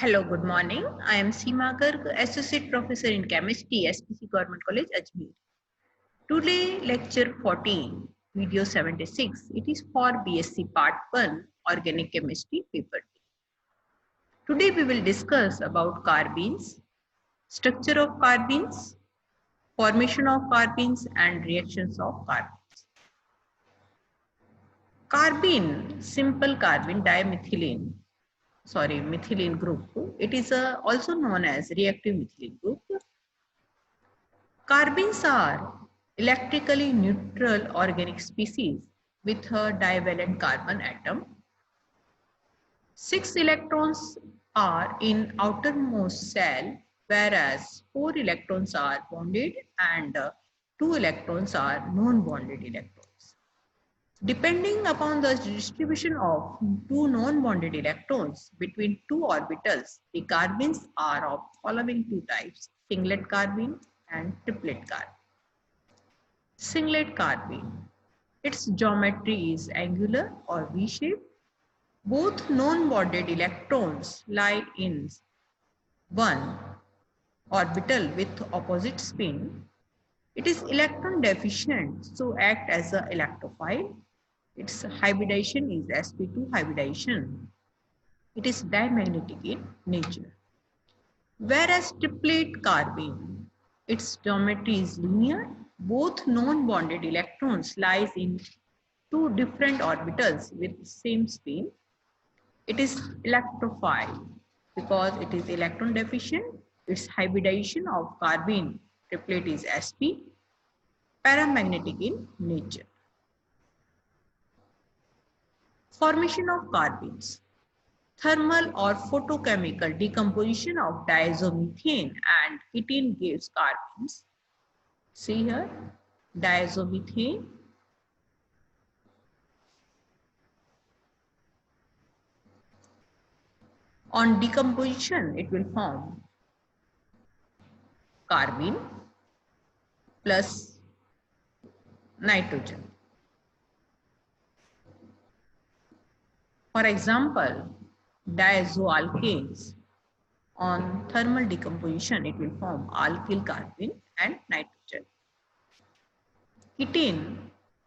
Hello, good morning. I am Seema Garg, Associate Professor in Chemistry, SPC Government College, Ajmer. Today, lecture 14, video 76. It is for BSc Part 1, Organic Chemistry, paper 2. Today, we will discuss about carbenes, structure of carbenes, formation of carbenes, and reactions of carbenes. Carbene, simple carbene dimethylene, methylene group. It is also known as reactive methylene group. Carbenes are electrically neutral organic species with a divalent carbon atom. 6 electrons are in outermost shell, whereas 4 electrons are bonded and 2 electrons are non-bonded electrons. Depending upon the distribution of two non-bonded electrons between two orbitals, the carbenes are of following two types: singlet carbene and triplet carbene. Singlet carbene. Its geometry is angular or V-shaped. Both non-bonded electrons lie in one orbital with opposite spin. It is electron deficient, so act as an electrophile. Its hybridization is sp2 hybridization. It is diamagnetic in nature. Whereas triplet carbene, its geometry is linear. Both non-bonded electrons lies in two different orbitals with same spin. It is electrophile because it is electron deficient. Its hybridization of carbene triplet is sp, paramagnetic in nature. Formation of carbenes. Thermal or photochemical decomposition of diazomethane and ketene gives carbenes. See here, diazomethane. On decomposition, it will form carbene plus nitrogen. For example, diazoalkanes. On thermal decomposition, it will form alkyl carbene and nitrogen. Ketene,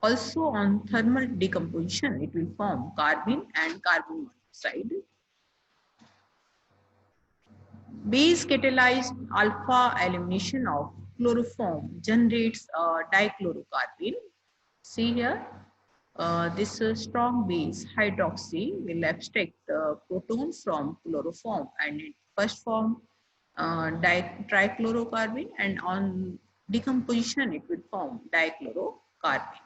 also on thermal decomposition, it will form carbene and carbon monoxide. Base catalyzed alpha elimination of chloroform generates a dichlorocarbene. See here, this strong base hydroxy will abstract the proton from chloroform and it first form trichlorocarbene, and on decomposition it will form dichlorocarbene.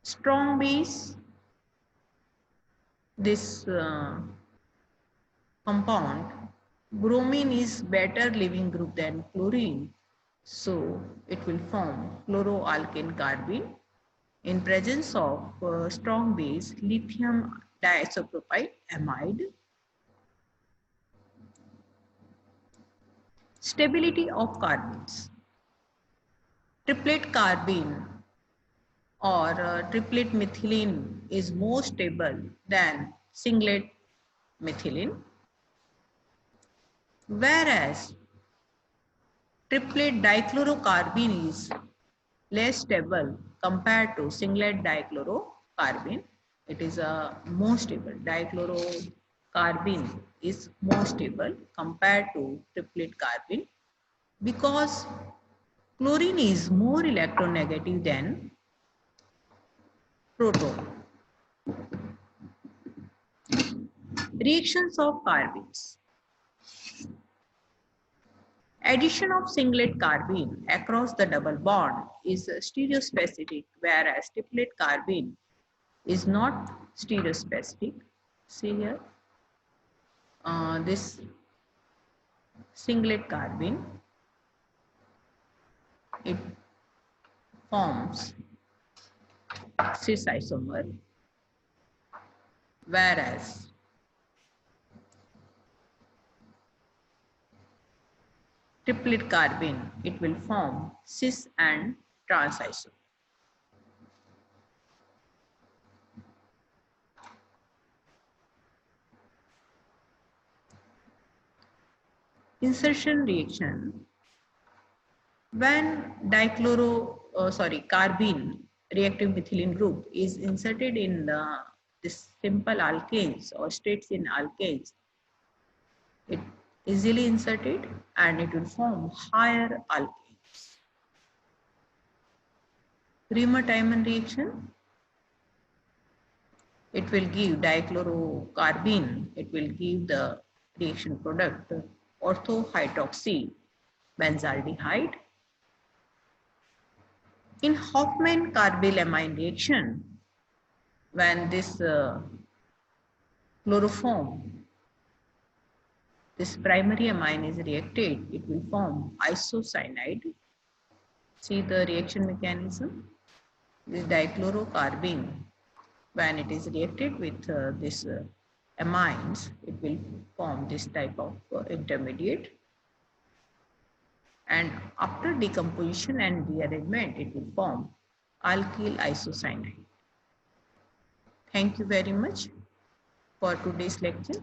Strong base, this compound, bromine is better leaving group than chlorine, so it will form chloroalkane carbene. In presence of strong base lithium diisopropyl amide. Stability of carbenes. Triplet carbene or triplet methylene is more stable than singlet methylene, whereas triplet dichlorocarbene is less stable compared to singlet dichlorocarbene. It is a more stable. Dichlorocarbene is more stable compared to triplet carbene because chlorine is more electronegative than proton. Reactions of carbenes. Addition of singlet carbene across the double bond is stereospecific, whereas triplet carbene is not stereospecific. See here, this singlet carbene, it forms cis isomer, whereas triplet carbene, it will form cis and trans isomer. Insertion reaction. When carbene reactive methylene group is inserted in this simple alkanes or states in alkanes, it easily inserted and it will form higher alkanes. Riemann-Tiemann reaction. It will give dichlorocarbene. It will give the reaction product orthohydroxy benzaldehyde. In Hofmann-Karbel-amine reaction, when this chloroform, this primary amine is reacted, it will form isocyanide. See the reaction mechanism. This dichlorocarbene, when it is reacted with this amines, it will form this type of intermediate. And after decomposition and rearrangement, it will form alkyl isocyanide. Thank you very much for today's lecture.